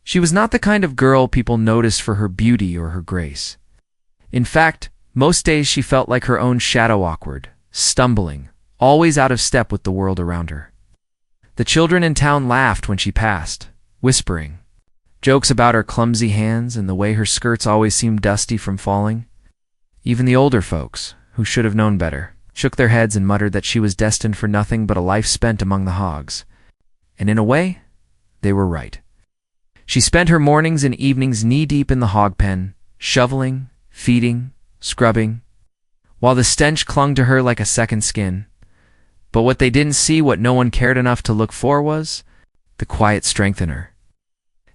She was not the kind of girl people noticed for her beauty or her grace. In fact, most days she felt like her own shadow, awkward, stumbling, always out of step with the world around her. The children in town laughed when she passed, whispering jokes about her clumsy hands and the way her skirts always seemed dusty from falling. Even the older folks, who should have known better, shook their heads and muttered that she was destined for nothing but a life spent among the hogs. And in a way, they were right. She spent her mornings and evenings knee-deep in the hog pen, shoveling, feeding, scrubbing, while the stench clung to her like a second skin. But what they didn't see, what no one cared enough to look for, was the quiet strength in her.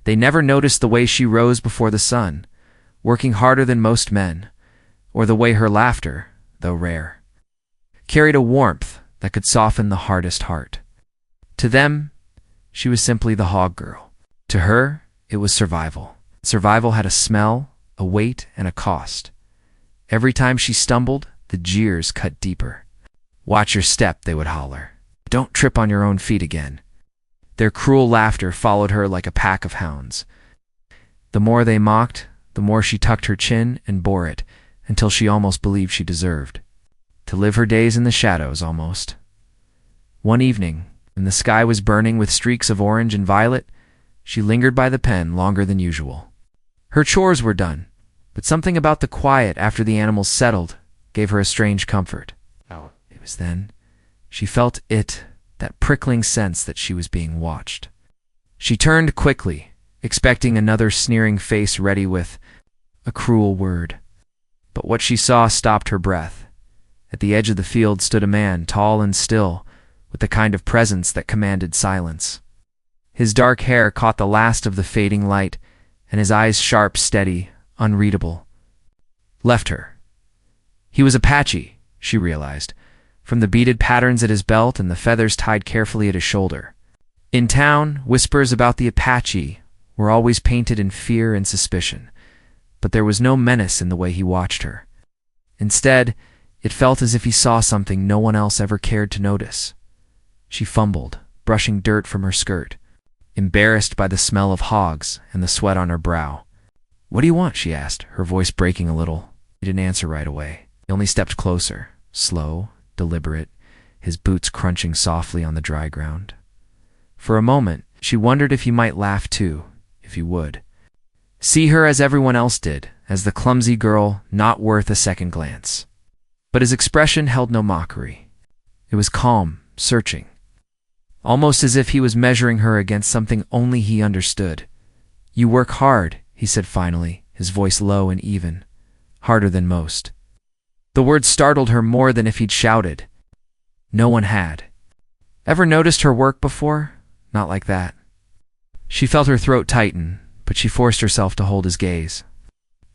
They never noticed the way she rose before the sun, working harder than most men, or the way her laughter, though rare, carried a warmth that could soften the hardest heart. To them, she was simply the hog girl. To her, it was survival. Survival had a smell, a weight, and a cost. Every time she stumbled, the jeers cut deeper. "Watch your step," they would holler. "Don't trip on your own feet again." Their cruel laughter followed her like a pack of hounds. The more they mocked, the more she tucked her chin and bore it, until she almost believed she deserved to live her days in the shadows, almost. One evening, when the sky was burning with streaks of orange and violet, she lingered by the pen longer than usual. Her chores were done, but something about the quiet after the animals settled gave her a strange comfort. It was then she felt that prickling sense that she was being watched. She turned quickly, expecting another sneering face ready with a cruel word. But what she saw stopped her breath. At the edge of the field stood a man, tall and still, with the kind of presence that commanded silence. His dark hair caught the last of the fading light, and his eyes, sharp, steady, unreadable, left her. He was Apache, she realized, from the beaded patterns at his belt and the feathers tied carefully at his shoulder. In town, whispers about the Apache were always painted in fear and suspicion, but there was no menace in the way he watched her. Instead, it felt as if he saw something no one else ever cared to notice. She fumbled, brushing dirt from her skirt, embarrassed by the smell of hogs and the sweat on her brow. "What do you want?" she asked, her voice breaking a little. He didn't answer right away. He only stepped closer, slow, deliberate, his boots crunching softly on the dry ground. For a moment, she wondered if he might laugh too, if he would. See her as everyone else did, as the clumsy girl not worth a second glance. But his expression held no mockery. It was calm, searching, almost as if he was measuring her against something only he understood. "You work hard," he said finally, his voice low and even, "harder than most." The words startled her more than if he'd shouted. No one had ever noticed her work before, not like that. She felt her throat tighten, but she forced herself to hold his gaze.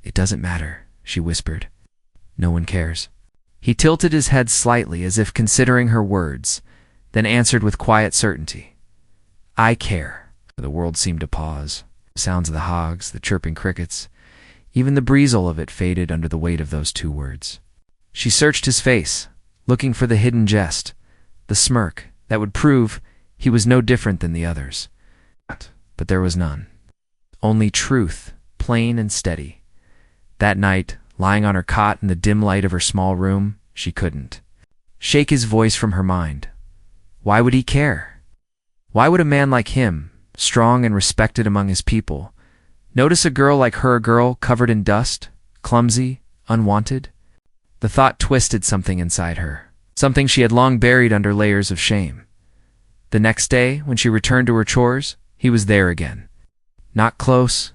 "It doesn't matter," she whispered. "No one cares." He tilted his head slightly as if considering her words, then answered with quiet certainty. "I care." The world seemed to pause. The sounds of the hogs, the chirping crickets, even the breezle of it faded under the weight of those two words. She searched his face, looking for the hidden jest, the smirk that would prove he was no different than the others. But there was none. Only truth, plain and steady. That night, lying on her cot in the dim light of her small room, she couldn't shake his voice from her mind. Why would he care? Why would a man like him, strong and respected among his people, notice a girl like her, a girl covered in dust, clumsy, unwanted? The thought twisted something inside her, something she had long buried under layers of shame. The next day, when she returned to her chores, he was there again. Not close,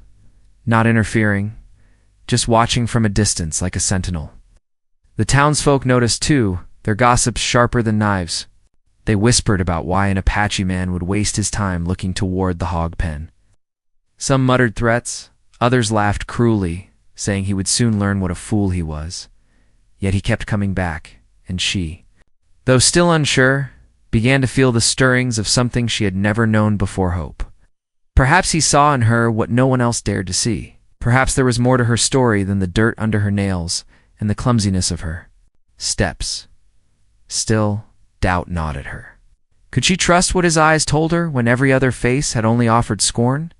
not interfering, just watching from a distance like a sentinel. The townsfolk noticed too, their gossips sharper than knives. They whispered about why an Apache man would waste his time looking toward the hog pen. Some muttered threats, others laughed cruelly, saying he would soon learn what a fool he was. Yet he kept coming back, and she, though still unsure, began to feel the stirrings of something she had never known before: hope. Perhaps he saw in her what no one else dared to see. Perhaps there was more to her story than the dirt under her nails and the clumsiness of her steps. Still, doubt gnawed at her. Could she trust what his eyes told her when every other face had only offered scorn?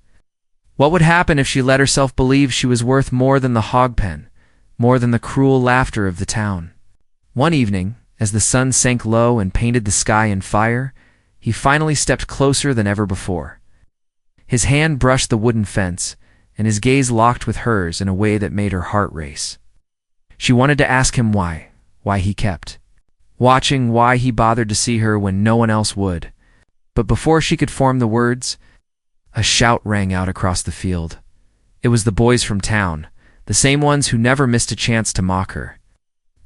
What would happen if she let herself believe she was worth more than the hog pen, more than the cruel laughter of the town? One evening, as the sun sank low and painted the sky in fire, he finally stepped closer than ever before. His hand brushed the wooden fence, and his gaze locked with hers in a way that made her heart race. She wanted to ask him why he kept watching, why he bothered to see her when no one else would. But before she could form the words, a shout rang out across the field. It was the boys from town, the same ones who never missed a chance to mock her.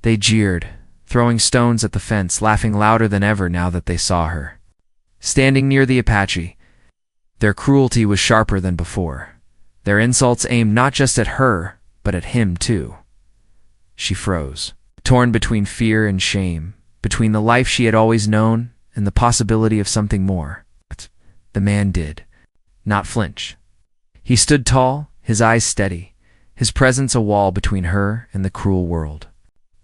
They jeered, throwing stones at the fence, laughing louder than ever now that they saw her standing near the Apache. Their cruelty was sharper than before. Their insults aimed not just at her, but at him too. She froze, torn between fear and shame, between the life she had always known and the possibility of something more. But the man did not flinch. He stood tall, his eyes steady, his presence a wall between her and the cruel world.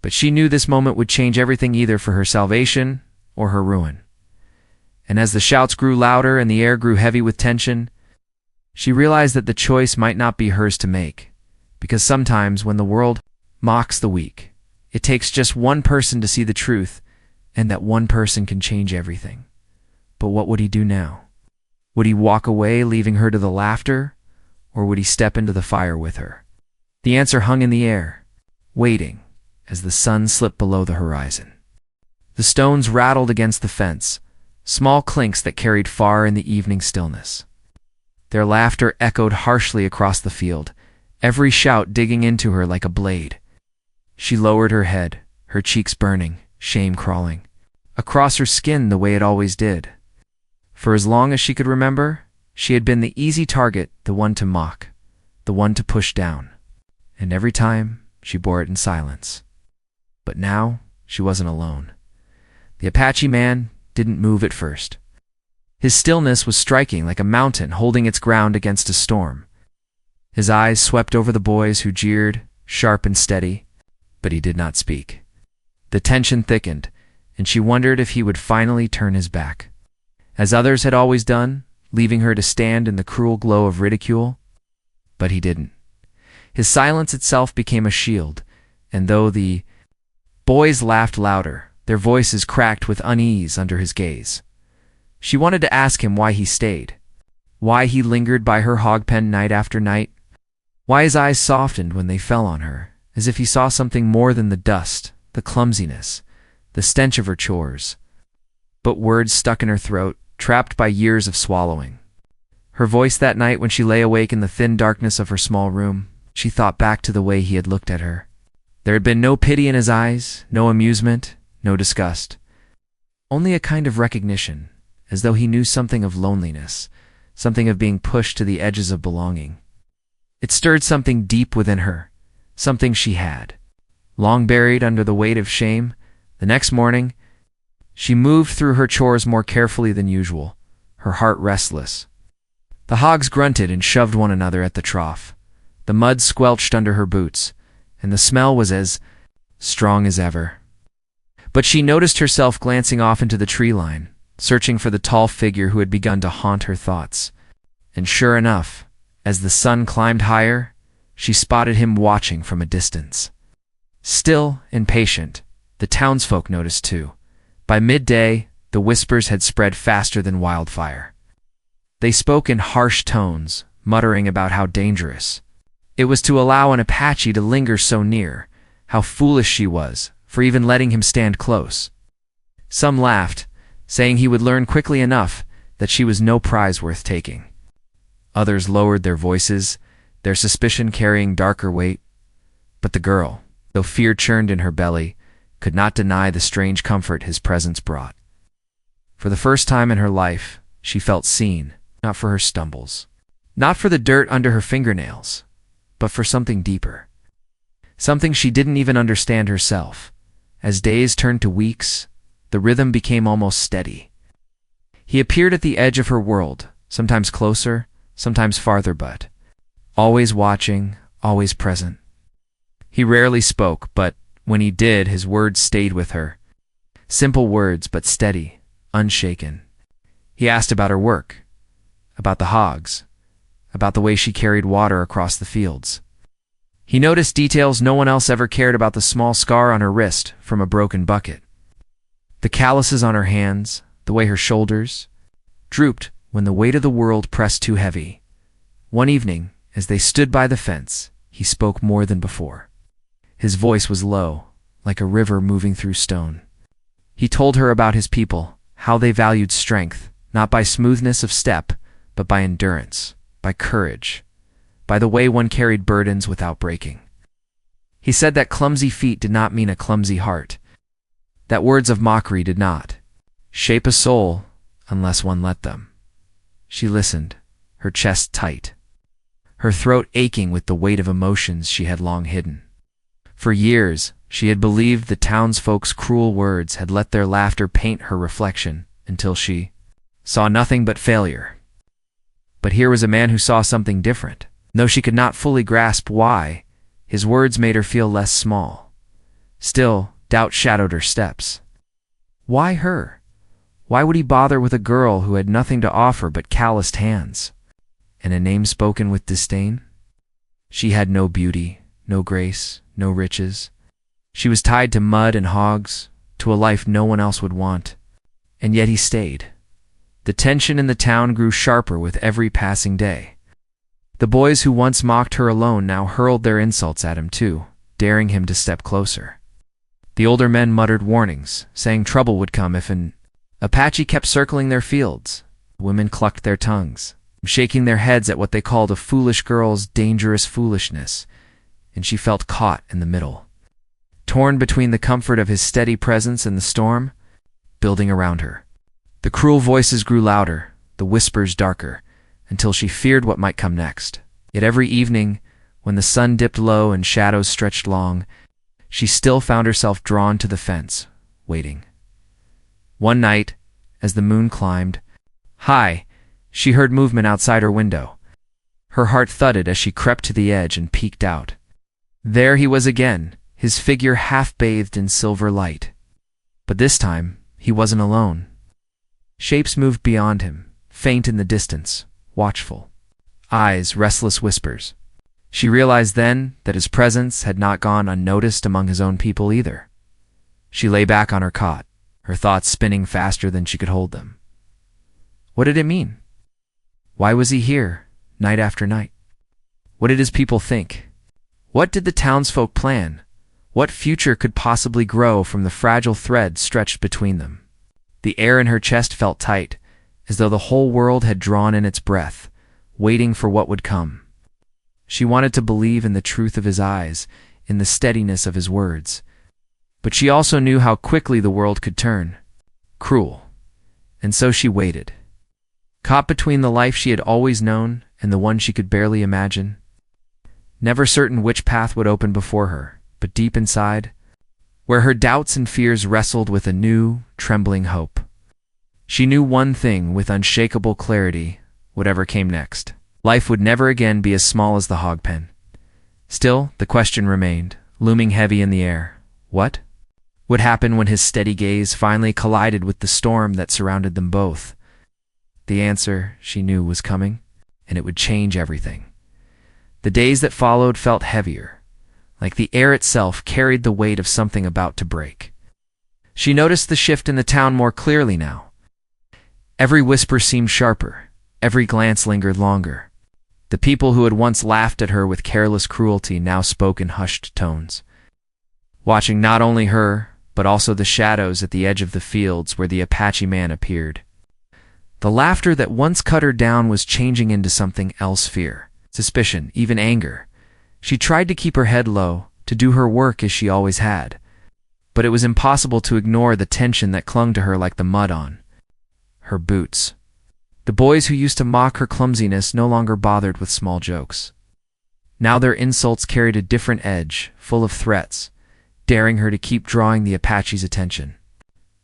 But she knew this moment would change everything, either for her salvation or her ruin. And as the shouts grew louder and the air grew heavy with tension, she realized that the choice might not be hers to make, because sometimes when the world mocks the weak, it takes just one person to see the truth, and that one person can change everything. But what would he do now? Would he walk away, leaving her to the laughter, or would he step into the fire with her? The answer hung in the air, waiting as the sun slipped below the horizon. The stones rattled against the fence, small clinks that carried far in the evening stillness. Their laughter echoed harshly across the field, every shout digging into her like a blade. She lowered her head, her cheeks burning, shame crawling across her skin the way it always did. For as long as she could remember, she had been the easy target, the one to mock, the one to push down. And every time, she bore it in silence. But now, she wasn't alone. The Apache man didn't move at first. His stillness was striking, like a mountain holding its ground against a storm. His eyes swept over the boys who jeered, sharp and steady, but he did not speak. The tension thickened, and she wondered if he would finally turn his back, as others had always done, leaving her to stand in the cruel glow of ridicule. But he didn't. His silence itself became a shield, and though the boys laughed louder, their voices cracked with unease under his gaze. She wanted to ask him why he stayed, why he lingered by her hog pen night after night, why his eyes softened when they fell on her, as if he saw something more than the dust, the clumsiness, the stench of her chores. But words stuck in her throat, trapped by years of swallowing. Her voice that night when she lay awake in the thin darkness of her small room, she thought back to the way he had looked at her. There had been no pity in his eyes, no amusement, no disgust. Only a kind of recognition, as though he knew something of loneliness, something of being pushed to the edges of belonging. It stirred something deep within her, something she had long buried under the weight of shame. The next morning, she moved through her chores more carefully than usual, her heart restless. The hogs grunted and shoved one another at the trough. The mud squelched under her boots, and the smell was as strong as ever. But she noticed herself glancing off into the tree line, searching for the tall figure who had begun to haunt her thoughts. And sure enough, as the sun climbed higher, she spotted him watching from a distance. Still impatient, the townsfolk noticed too. By midday, the whispers had spread faster than wildfire. They spoke in harsh tones, muttering about how dangerous it was to allow an Apache to linger so near, how foolish she was for even letting him stand close. Some laughed, saying he would learn quickly enough that she was no prize worth taking. Others lowered their voices, their suspicion carrying darker weight. But the girl, though fear churned in her belly, could not deny the strange comfort his presence brought. For the first time in her life, she felt seen, not for her stumbles, not for the dirt under her fingernails, but for something deeper. Something she didn't even understand herself. As days turned to weeks, the rhythm became almost steady. He appeared at the edge of her world, sometimes closer, sometimes farther, but always watching, always present. He rarely spoke, but when he did, his words stayed with her. Simple words, but steady, unshaken. He asked about her work, about the hogs, about the way she carried water across the fields. He noticed details no one else ever cared about: the small scar on her wrist from a broken bucket, the calluses on her hands, the way her shoulders drooped when the weight of the world pressed too heavy. One evening, as they stood by the fence, he spoke more than before. His voice was low, like a river moving through stone. He told her about his people, how they valued strength, not by smoothness of step, but by endurance, by courage, by the way one carried burdens without breaking. He said that clumsy feet did not mean a clumsy heart, that words of mockery did not shape a soul unless one let them. She listened, her chest tight, her throat aching with the weight of emotions she had long hidden. For years, she had believed the townsfolk's cruel words, had let their laughter paint her reflection, until she saw nothing but failure. But here was a man who saw something different. Though she could not fully grasp why, his words made her feel less small. Still, doubt shadowed her steps. Why her? Why would he bother with a girl who had nothing to offer but calloused hands, and a name spoken with disdain? She had no beauty, no grace, no riches. She was tied to mud and hogs, to a life no one else would want. And yet he stayed. The tension in the town grew sharper with every passing day. The boys who once mocked her alone now hurled their insults at him too, daring him to step closer. The older men muttered warnings, saying trouble would come if an Apache kept circling their fields. Women clucked their tongues, shaking their heads at what they called a foolish girl's dangerous foolishness, and she felt caught in the middle, torn between the comfort of his steady presence and the storm building around her. The cruel voices grew louder, the whispers darker, until she feared what might come next. Yet every evening, when the sun dipped low and shadows stretched long, she still found herself drawn to the fence, waiting. One night, as the moon climbed high, she heard movement outside her window. Her heart thudded as she crept to the edge and peeked out. There he was again, his figure half-bathed in silver light. But this time, he wasn't alone. Shapes moved beyond him, faint in the distance, watchful. Eyes, restless whispers. She realized then that his presence had not gone unnoticed among his own people either. She lay back on her cot, her thoughts spinning faster than she could hold them. What did it mean? Why was he here, night after night? What did his people think? What did the townsfolk plan? What future could possibly grow from the fragile thread stretched between them? The air in her chest felt tight, as though the whole world had drawn in its breath, waiting for what would come. She wanted to believe in the truth of his eyes, in the steadiness of his words. But she also knew how quickly the world could turn cruel. And so she waited, caught between the life she had always known and the one she could barely imagine. Never certain which path would open before her, but deep inside, where her doubts and fears wrestled with a new, trembling hope, she knew one thing with unshakable clarity: whatever came next, life would never again be as small as the hog pen. Still, the question remained, looming heavy in the air. What would happen when his steady gaze finally collided with the storm that surrounded them both? The answer, she knew, was coming, and it would change everything. The days that followed felt heavier, like the air itself carried the weight of something about to break. She noticed the shift in the town more clearly now. Every whisper seemed sharper, every glance lingered longer. The people who had once laughed at her with careless cruelty now spoke in hushed tones, watching not only her, but also the shadows at the edge of the fields where the Apache man appeared. The laughter that once cut her down was changing into something else: fear, suspicion, even anger. She tried to keep her head low, to do her work as she always had. But it was impossible to ignore the tension that clung to her like the mud on her boots. The boys who used to mock her clumsiness no longer bothered with small jokes. Now their insults carried a different edge, full of threats, daring her to keep drawing the Apache's attention.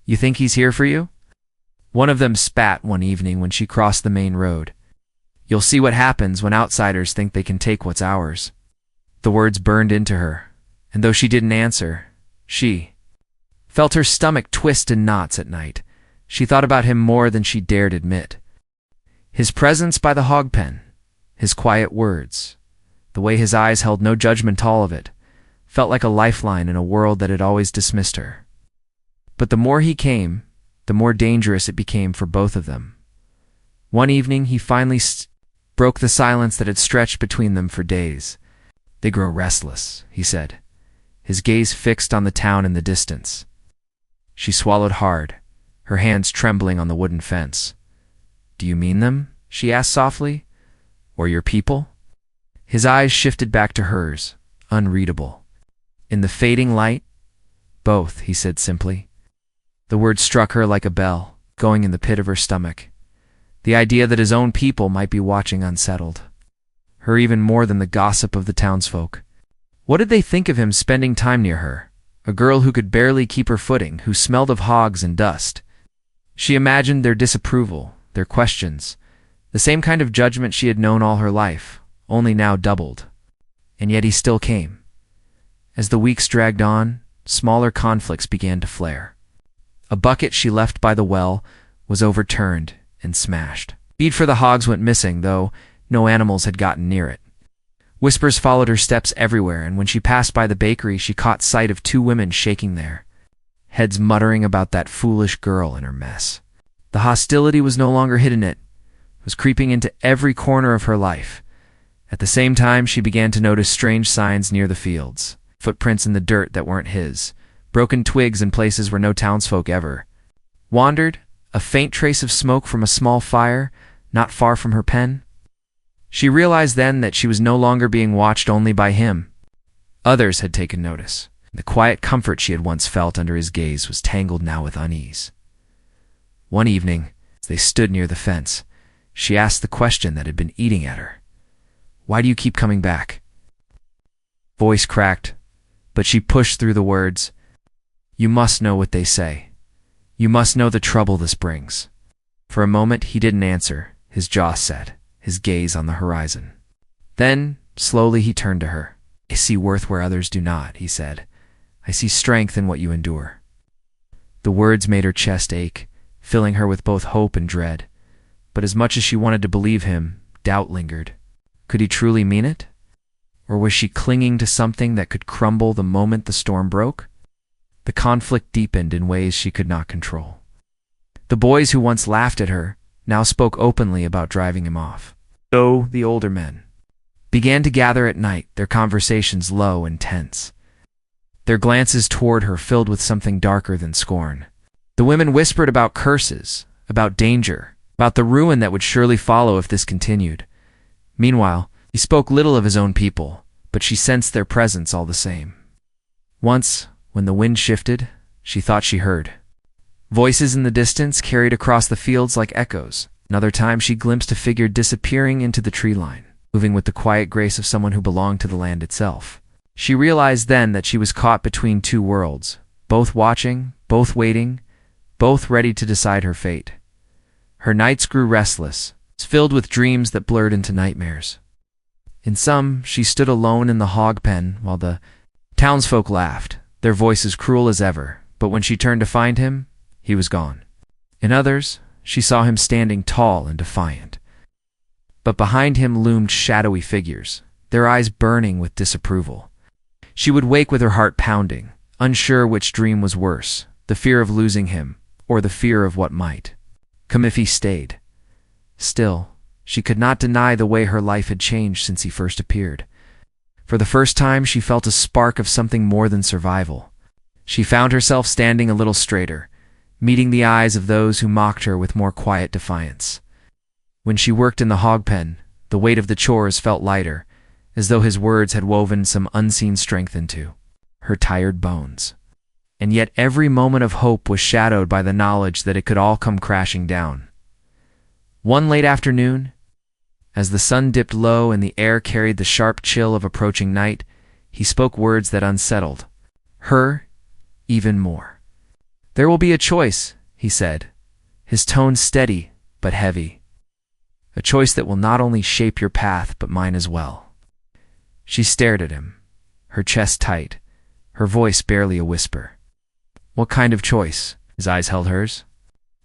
"You think he's here for you?" one of them spat one evening when she crossed the main road. "You'll see what happens when outsiders think they can take what's ours." The words burned into her, and though she didn't answer, she felt her stomach twist in knots at night. She thought about him more than she dared admit. His presence by the hog pen, His quiet words, the way his eyes held no judgment all of it, felt like a lifeline in a world that had always dismissed her. But the more he came, the more dangerous it became for both of them. One evening, he finally broke the silence that had stretched between them for days. "They grow restless," he said, his gaze fixed on the town in the distance. She swallowed hard, her hands trembling on the wooden fence. "Do you mean them?" she asked softly. "Or your people?" His eyes shifted back to hers, unreadable. "In the fading light?" "Both," he said simply. The word struck her like a bell, going in the pit of her stomach. The idea that his own people might be watching unsettled her even more than the gossip of the townsfolk. What did they think of him spending time near her, a girl who could barely keep her footing, who smelled of hogs and dust? She imagined their disapproval, their questions, the same kind of judgment she had known all her life, only now doubled. And yet he still came. As the weeks dragged on, smaller conflicts began to flare. A bucket she left by the well was overturned and smashed. Feed for the hogs went missing, though no animals had gotten near it. Whispers followed her steps everywhere, and when she passed by the bakery, she caught sight of two women shaking there, heads muttering about that foolish girl and her mess. The hostility was no longer hidden, it was creeping into every corner of her life. At the same time, she began to notice strange signs near the fields, footprints in the dirt that weren't his, broken twigs in places where no townsfolk ever wandered, a faint trace of smoke from a small fire not far from her pen. She realized then that she was no longer being watched only by him. Others had taken notice. The quiet comfort she had once felt under his gaze was tangled now with unease. One evening, as they stood near the fence, she asked the question that had been eating at her. "Why do you keep coming back?" Voice cracked, but she pushed through the words. "You must know what they say. You must know the trouble this brings." For a moment he didn't answer, his jaw set, his gaze on the horizon. Then, slowly he turned to her. "I see worth where others do not," he said. "I see strength in what you endure." The words made her chest ache, filling her with both hope and dread. But as much as she wanted to believe him, doubt lingered. Could he truly mean it? Or was she clinging to something that could crumble the moment the storm broke? The conflict deepened in ways she could not control. The boys who once laughed at her now spoke openly about driving him off. So the older men began to gather at night, their conversations low and tense, their glances toward her filled with something darker than scorn. The women whispered about curses, about danger, about the ruin that would surely follow if this continued. Meanwhile, he spoke little of his own people, but she sensed their presence all the same. Once, when the wind shifted, she thought she heard voices in the distance carried across the fields like echoes. Another time she glimpsed a figure disappearing into the tree line, moving with the quiet grace of someone who belonged to the land itself. She realized then that she was caught between two worlds, both watching, both waiting, both ready to decide her fate. Her nights grew restless, filled with dreams that blurred into nightmares. In some, she stood alone in the hog pen while the townsfolk laughed, their voices cruel as ever, but when she turned to find him, he was gone. In others, she saw him standing tall and defiant. But behind him loomed shadowy figures, their eyes burning with disapproval. She would wake with her heart pounding, unsure which dream was worse, the fear of losing him, or the fear of what might come if he stayed. Still, she could not deny the way her life had changed since he first appeared. For the first time, she felt a spark of something more than survival. She found herself standing a little straighter, meeting the eyes of those who mocked her with more quiet defiance. When she worked in the hog pen, the weight of the chores felt lighter, as though his words had woven some unseen strength into her tired bones. And yet every moment of hope was shadowed by the knowledge that it could all come crashing down. One late afternoon, as the sun dipped low and the air carried the sharp chill of approaching night, he spoke words that unsettled her even more. "There will be a choice," he said, his tone steady but heavy. "A choice that will not only shape your path but mine as well." She stared at him, her chest tight, her voice barely a whisper. "What kind of choice?" His eyes held hers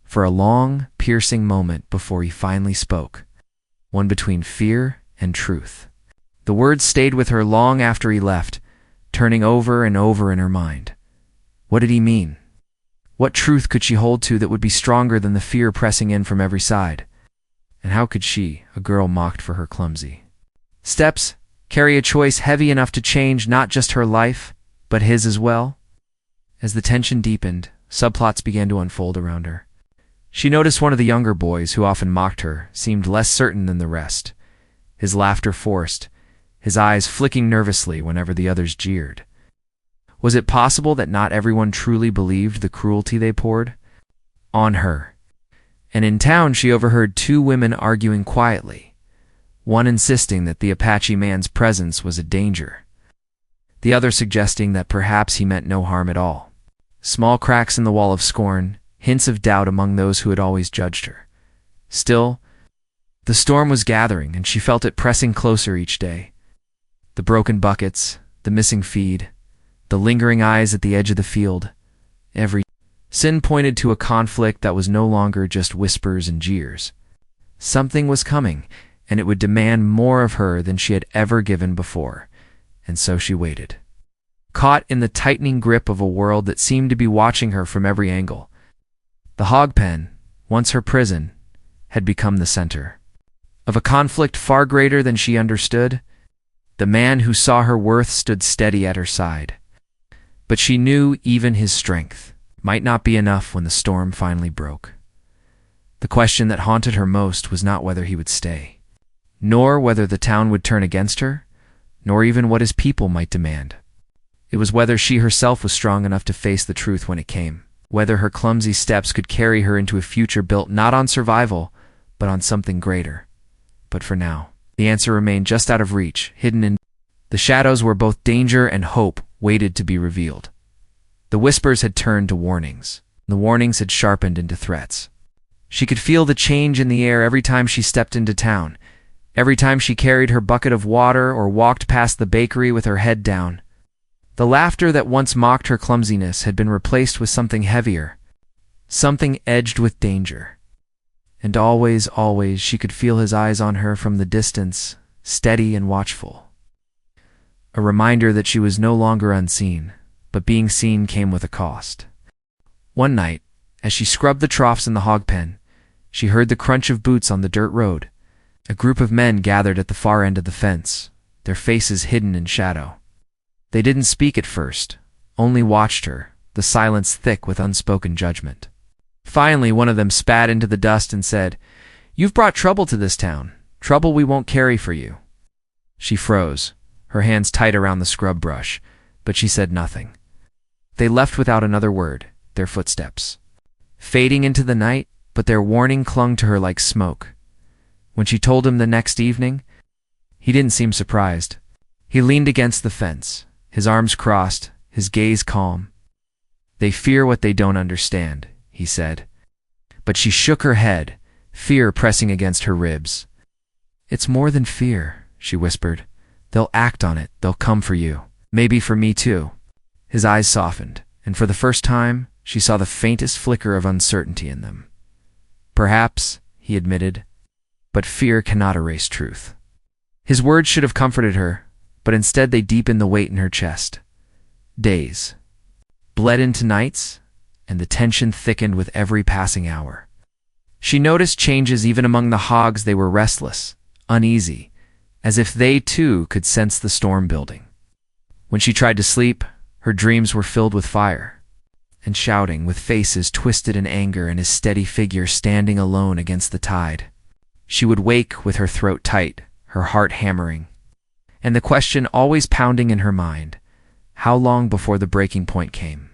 for a long, piercing moment before he finally spoke. "One between fear and truth. The words stayed with her long after he left, turning over and over in her mind. What did he mean? What truth could she hold to that would be stronger than the fear pressing in from every side? And how could she, a girl mocked for her clumsy steps, carry a choice heavy enough to change not just her life, but his as well? As the tension deepened, subplots began to unfold around her. She noticed one of the younger boys, who often mocked her, seemed less certain than the rest, his laughter forced, his eyes flicking nervously whenever the others jeered. Was it possible that not everyone truly believed the cruelty they poured on her? And in town she overheard two women arguing quietly, one insisting that the Apache man's presence was a danger, the other suggesting that perhaps he meant no harm at all. Small cracks in the wall of scorn, hints of doubt among those who had always judged her. Still, the storm was gathering, and she felt it pressing closer each day. The broken buckets, the missing feed, the lingering eyes at the edge of the field. Every sin pointed to a conflict that was no longer just whispers and jeers. Something was coming, and it would demand more of her than she had ever given before, and so she waited, caught in the tightening grip of a world that seemed to be watching her from every angle. The hog pen, once her prison, had become the center of a conflict far greater than she understood. The man who saw her worth stood steady at her side, but she knew even his strength might not be enough when the storm finally broke. The question that haunted her most was not whether he would stay, nor whether the town would turn against her, nor even what his people might demand. It was whether she herself was strong enough to face the truth when it came, whether her clumsy steps could carry her into a future built not on survival, but on something greater. But for now, the answer remained just out of reach, hidden in the shadows where both danger and hope waited to be revealed. The whispers had turned to warnings. The warnings had sharpened into threats. She could feel the change in the air every time she stepped into town, every time she carried her bucket of water or walked past the bakery with her head down. The laughter that once mocked her clumsiness had been replaced with something heavier, something edged with danger. And always, always, she could feel his eyes on her from the distance, steady and watchful. A reminder that she was no longer unseen, but being seen came with a cost. One night, as she scrubbed the troughs in the hog pen, she heard the crunch of boots on the dirt road. A group of men gathered at the far end of the fence, their faces hidden in shadow. They didn't speak at first, only watched her, the silence thick with unspoken judgment. Finally, one of them spat into the dust and said, "You've brought trouble to this town, trouble we won't carry for you." She froze, her hands tight around the scrub brush, but she said nothing. They left without another word, their footsteps fading into the night, but their warning clung to her like smoke. When she told him the next evening, he didn't seem surprised. He leaned against the fence, his arms crossed, his gaze calm. "They fear what they don't understand," he said. But she shook her head, fear pressing against her ribs. "It's more than fear," she whispered. "They'll act on it, they'll come for you. Maybe for me too." His eyes softened, and for the first time, she saw the faintest flicker of uncertainty in them. "Perhaps," he admitted, "but fear cannot erase truth." His words should have comforted her, but instead they deepened the weight in her chest. Days bled into nights, and the tension thickened with every passing hour. She noticed changes even among the hogs. They were restless, uneasy, as if they too could sense the storm building. When she tried to sleep, her dreams were filled with fire and shouting, with faces twisted in anger and his steady figure standing alone against the tide. She would wake with her throat tight, her heart hammering, and the question always pounding in her mind, how long before the breaking point came?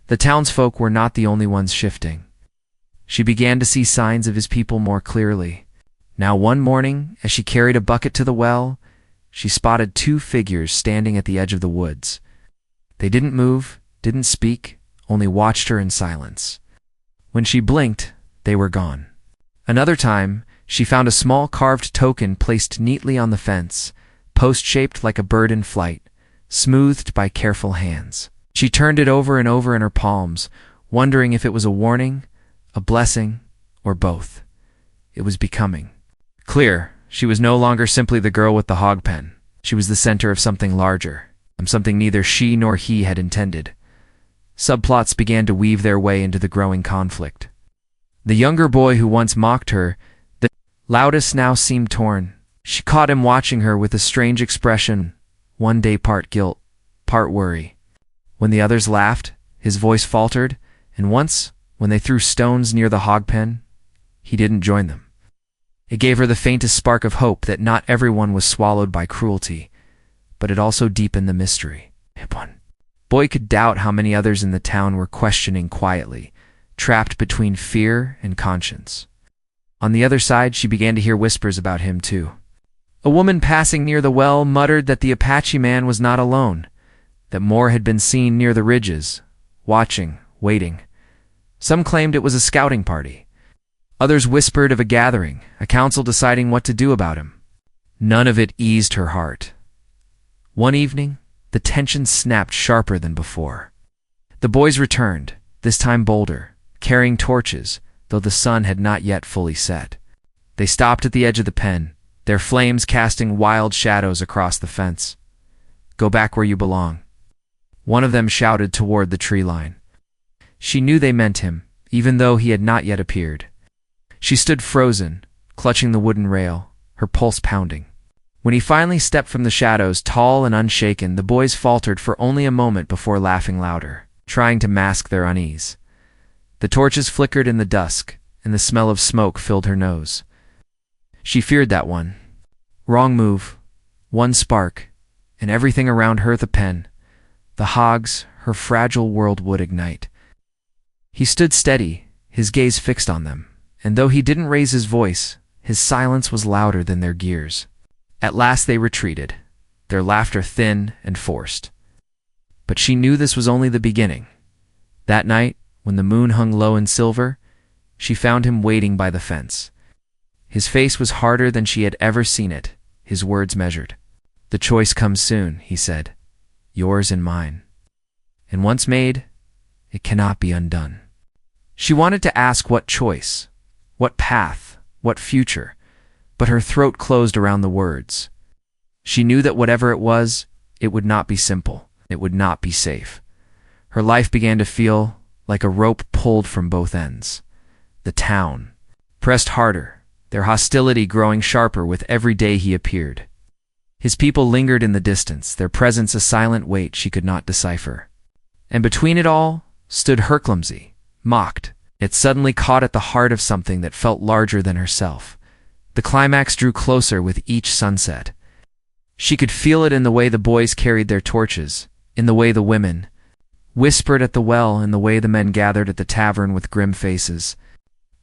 The townsfolk were not the only ones shifting. She began to see signs of his people more clearly. Now one morning, as she carried a bucket to the well, she spotted two figures standing at the edge of the woods. They didn't move, didn't speak, only watched her in silence. When she blinked, they were gone. Another time, she found a small carved token placed neatly on the fence, post-shaped like a bird in flight, smoothed by careful hands. She turned it over and over in her palms, wondering if it was a warning, a blessing, or both. It was becoming clear she was no longer simply the girl with the hog pen. She was the center of something larger, something neither she nor he had intended. Subplots began to weave their way into the growing conflict. The younger boy who once mocked her, the loudest, now seemed torn. She caught him watching her with a strange expression, one day part guilt, part worry. When the others laughed, his voice faltered, and once, when they threw stones near the hog pen, he didn't join them. It gave her the faintest spark of hope that not everyone was swallowed by cruelty, but it also deepened the mystery. Boy could doubt how many others in the town were questioning quietly, trapped between fear and conscience. On the other side, she began to hear whispers about him too. A woman passing near the well muttered that the Apache man was not alone, that more had been seen near the ridges, watching, waiting. Some claimed it was a scouting party. Others whispered of a gathering, a council deciding what to do about him. None of it eased her heart. One evening, the tension snapped sharper than before. The boys returned, this time bolder, carrying torches, though the sun had not yet fully set. They stopped at the edge of the pen, their flames casting wild shadows across the fence. "Go back where you belong," one of them shouted toward the tree line. She knew they meant him, even though he had not yet appeared. She stood frozen, clutching the wooden rail, her pulse pounding. When he finally stepped from the shadows, tall and unshaken, the boys faltered for only a moment before laughing louder, trying to mask their unease. The torches flickered in the dusk, and the smell of smoke filled her nose. She feared that one. Wrong move, one spark, and everything around her, the pen, the hogs, her fragile world would ignite. He stood steady, his gaze fixed on them, and though he didn't raise his voice, his silence was louder than their gears. At last they retreated, their laughter thin and forced. But she knew this was only the beginning. That night, when the moon hung low in silver, she found him waiting by the fence. His face was harder than she had ever seen it, his words measured. "The choice comes soon," he said, "yours and mine. And once made, it cannot be undone." She wanted to ask what choice, what path, what future, but her throat closed around the words. She knew that whatever it was, it would not be simple, it would not be safe. Her life began to feel like a rope pulled from both ends. The town pressed harder, their hostility growing sharper with every day he appeared. His people lingered in the distance, their presence a silent weight she could not decipher. And between it all stood her clumsy, mocked, yet suddenly caught at the heart of something that felt larger than herself. The climax drew closer with each sunset. She could feel it in the way the boys carried their torches, in the way the women whispered at the well, in the way the men gathered at the tavern with grim faces.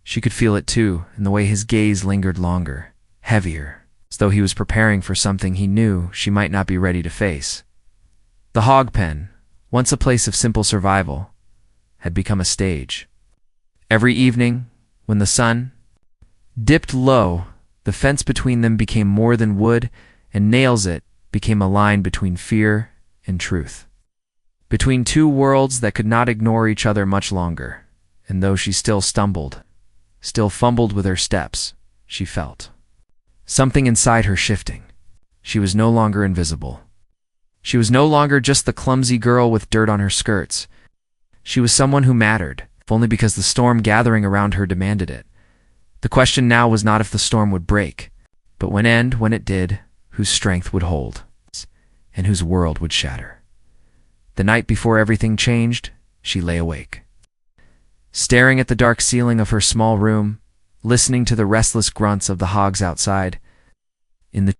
She could feel it too, in the way his gaze lingered longer, heavier, as though he was preparing for something he knew she might not be ready to face. The hog pen, once a place of simple survival, had become a stage. Every evening, when the sun dipped low, the fence between them became more than wood, and nails it became a line between fear and truth. Between two worlds that could not ignore each other much longer, and though she still stumbled, still fumbled with her steps, she felt something inside her shifting. She was no longer invisible. She was no longer just the clumsy girl with dirt on her skirts. She was someone who mattered, if only because the storm gathering around her demanded it. The question now was not if the storm would break, but when it did, whose strength would hold, and whose world would shatter. The night before everything changed, she lay awake, staring at the dark ceiling of her small room, listening to the restless grunts of the hogs outside. In the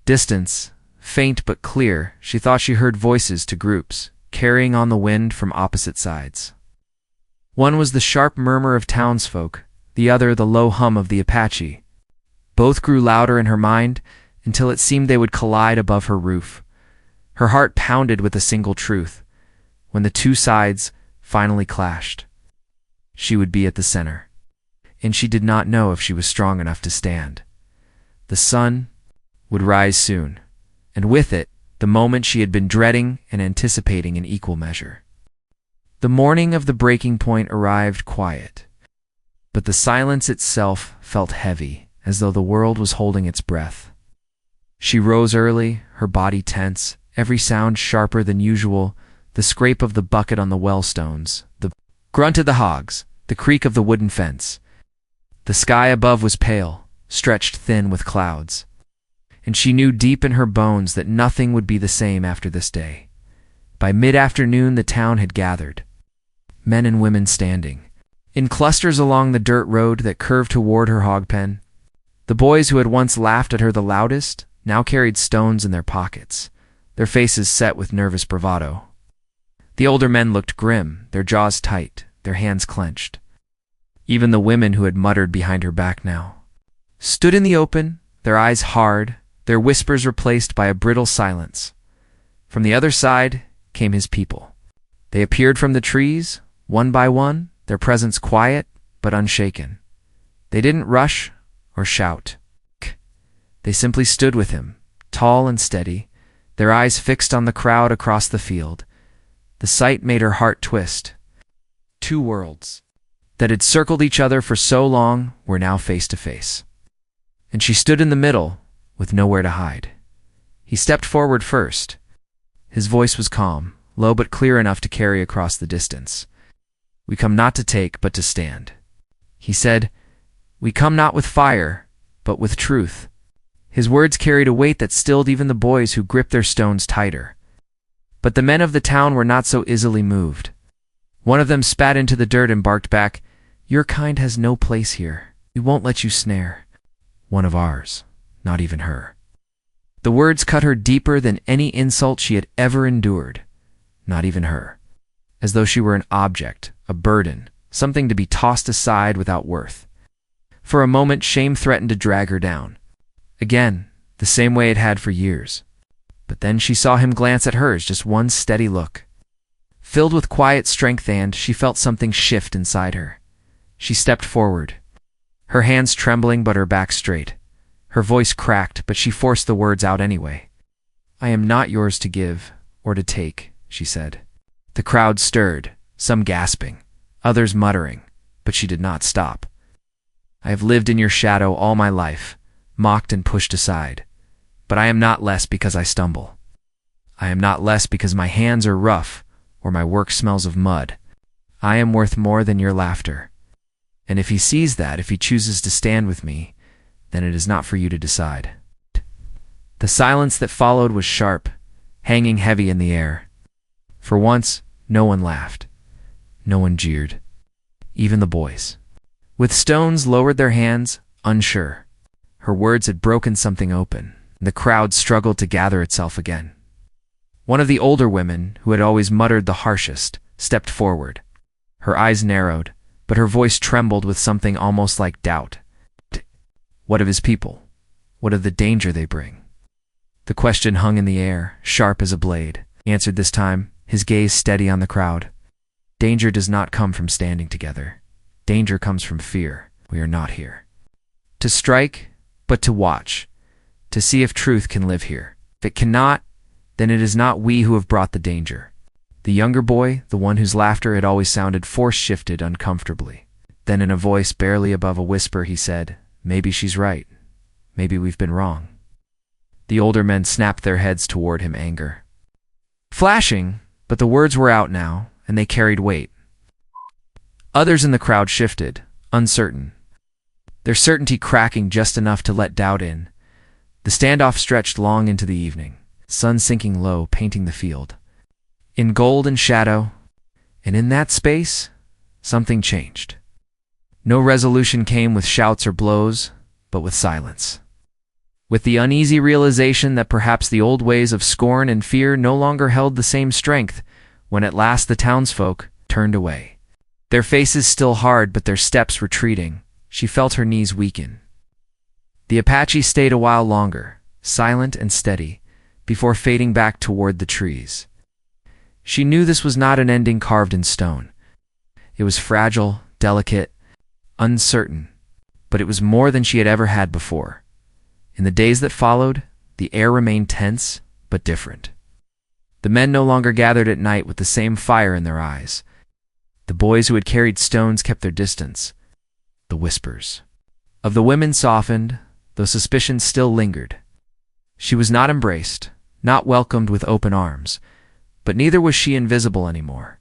distance, faint but clear, she thought she heard voices to groups, carrying on the wind from opposite sides. One was the sharp murmur of townsfolk, the other the low hum of the Apache. Both grew louder in her mind until it seemed they would collide above her roof. Her heart pounded with a single truth. When the two sides finally clashed, she would be at the center, and she did not know if she was strong enough to stand. The sun would rise soon, and with it, the moment she had been dreading and anticipating in equal measure. The morning of the breaking point arrived quiet, but the silence itself felt heavy, as though the world was holding its breath. She rose early, her body tense, every sound sharper than usual, the scrape of the bucket on the well stones, the grunt of the hogs, the creak of the wooden fence. The sky above was pale, stretched thin with clouds, and she knew deep in her bones that nothing would be the same after this day. By mid-afternoon the town had gathered, men and women standing, in clusters along the dirt road that curved toward her hog pen. The boys who had once laughed at her the loudest now carried stones in their pockets, their faces set with nervous bravado. The older men looked grim, their jaws tight, their hands clenched. Even the women who had muttered behind her back now stood in the open, their eyes hard, their whispers replaced by a brittle silence. From the other side came his people. They appeared from the trees, one by one, their presence quiet but unshaken. They didn't rush or shout. They simply stood with him, tall and steady, their eyes fixed on the crowd across the field. The sight made her heart twist. Two worlds that had circled each other for so long were now face to face. And she stood in the middle, with nowhere to hide. He stepped forward first. His voice was calm, low but clear enough to carry across the distance. "We come not to take, but to stand." He said, "We come not with fire, but with truth." His words carried a weight that stilled even the boys who gripped their stones tighter. But the men of the town were not so easily moved. One of them spat into the dirt and barked back, "Your kind has no place here. We won't let you snare one of ours, not even her." The words cut her deeper than any insult she had ever endured. Not even her. As though she were an object, a burden, something to be tossed aside without worth. For a moment, shame threatened to drag her down. Again, the same way it had for years. But then she saw him glance at hers, just one steady look. Filled with quiet strength, and she felt something shift inside her. She stepped forward, her hands trembling but her back straight. Her voice cracked, but she forced the words out anyway. "I am not yours to give or to take," she said. The crowd stirred, some gasping, others muttering, but she did not stop. "I have lived in your shadow all my life, mocked and pushed aside. But I am not less because I stumble. I am not less because my hands are rough or my work smells of mud. I am worth more than your laughter. And if he sees that, if he chooses to stand with me, then it is not for you to decide." The silence that followed was sharp, hanging heavy in the air. For once, no one laughed. No one jeered. Even the boys, with stones, lowered their hands, unsure. Her words had broken something open. The crowd struggled to gather itself again. One of the older women, who had always muttered the harshest, stepped forward. Her eyes narrowed, but her voice trembled with something almost like doubt. What of his people? What of the danger they bring? The question hung in the air, sharp as a blade. He answered this time, his gaze steady on the crowd. "Danger does not come from standing together. Danger comes from fear. We are not here to strike, but to watch, to see if truth can live here. If it cannot, then it is not we who have brought the danger." The younger boy, the one whose laughter had always sounded force, shifted uncomfortably. Then in a voice barely above a whisper he said, "Maybe she's right. Maybe we've been wrong." The older men snapped their heads toward him, anger flashing, but the words were out now, and they carried weight. Others in the crowd shifted, uncertain, their certainty cracking just enough to let doubt in. The standoff stretched long into the evening, sun sinking low, painting the field in gold and shadow, and in that space, something changed. No resolution came with shouts or blows, but with silence. With the uneasy realization that perhaps the old ways of scorn and fear no longer held the same strength, when at last the townsfolk turned away. Their faces still hard, but their steps retreating, she felt her knees weaken. The Apache stayed a while longer, silent and steady, before fading back toward the trees. She knew this was not an ending carved in stone. It was fragile, delicate, uncertain, but it was more than she had ever had before. In the days that followed, the air remained tense, but different. The men no longer gathered at night with the same fire in their eyes. The boys who had carried stones kept their distance. The whispers Of the women softened, though suspicions still lingered. She was not embraced, not welcomed with open arms, but neither was she invisible anymore.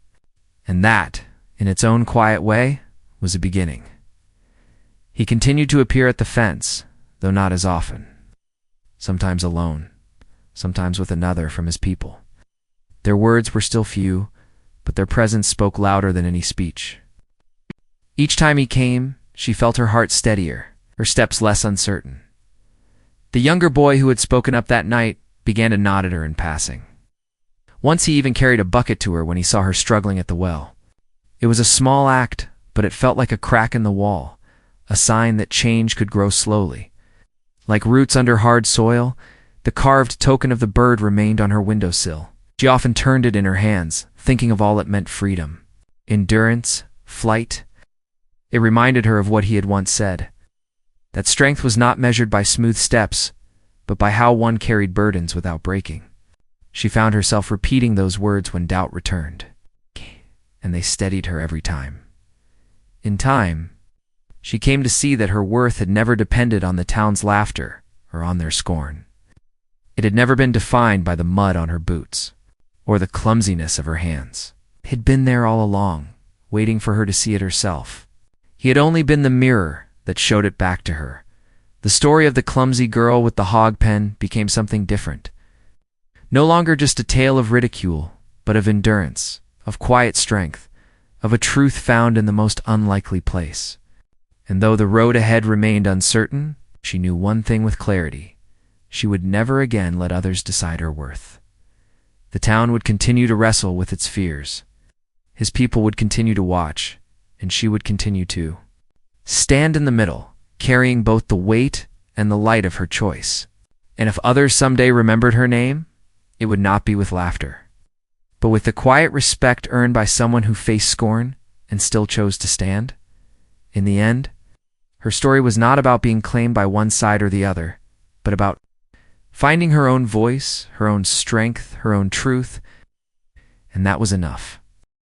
And that, in its own quiet way, was a beginning. He continued to appear at the fence, though not as often. Sometimes alone, sometimes with another from his people. Their words were still few, but their presence spoke louder than any speech. Each time he came, she felt her heart steadier, her steps less uncertain. The younger boy who had spoken up that night began to nod at her in passing. Once he even carried a bucket to her when he saw her struggling at the well. It was a small act, but it felt like a crack in the wall, a sign that change could grow slowly. Like roots under hard soil, the carved token of the bird remained on her windowsill. She often turned it in her hands, thinking of all it meant: freedom, endurance, flight. It reminded her of what he had once said, that strength was not measured by smooth steps, but by how one carried burdens without breaking. She found herself repeating those words when doubt returned, and they steadied her every time. In time, she came to see that her worth had never depended on the town's laughter or on their scorn. It had never been defined by the mud on her boots or the clumsiness of her hands. It had been there all along, waiting for her to see it herself. He had only been the mirror that showed it back to her. The story of the clumsy girl with the hog pen became something different. No longer just a tale of ridicule, but of endurance, of quiet strength, of a truth found in the most unlikely place. And though the road ahead remained uncertain, she knew one thing with clarity: she would never again let others decide her worth. The town would continue to wrestle with its fears. His people would continue to watch, and she would continue to stand in the middle, carrying both the weight and the light of her choice. And if others someday remembered her name, it would not be with laughter, but with the quiet respect earned by someone who faced scorn and still chose to stand. In the end, her story was not about being claimed by one side or the other, but about finding her own voice, her own strength, her own truth, and that was enough.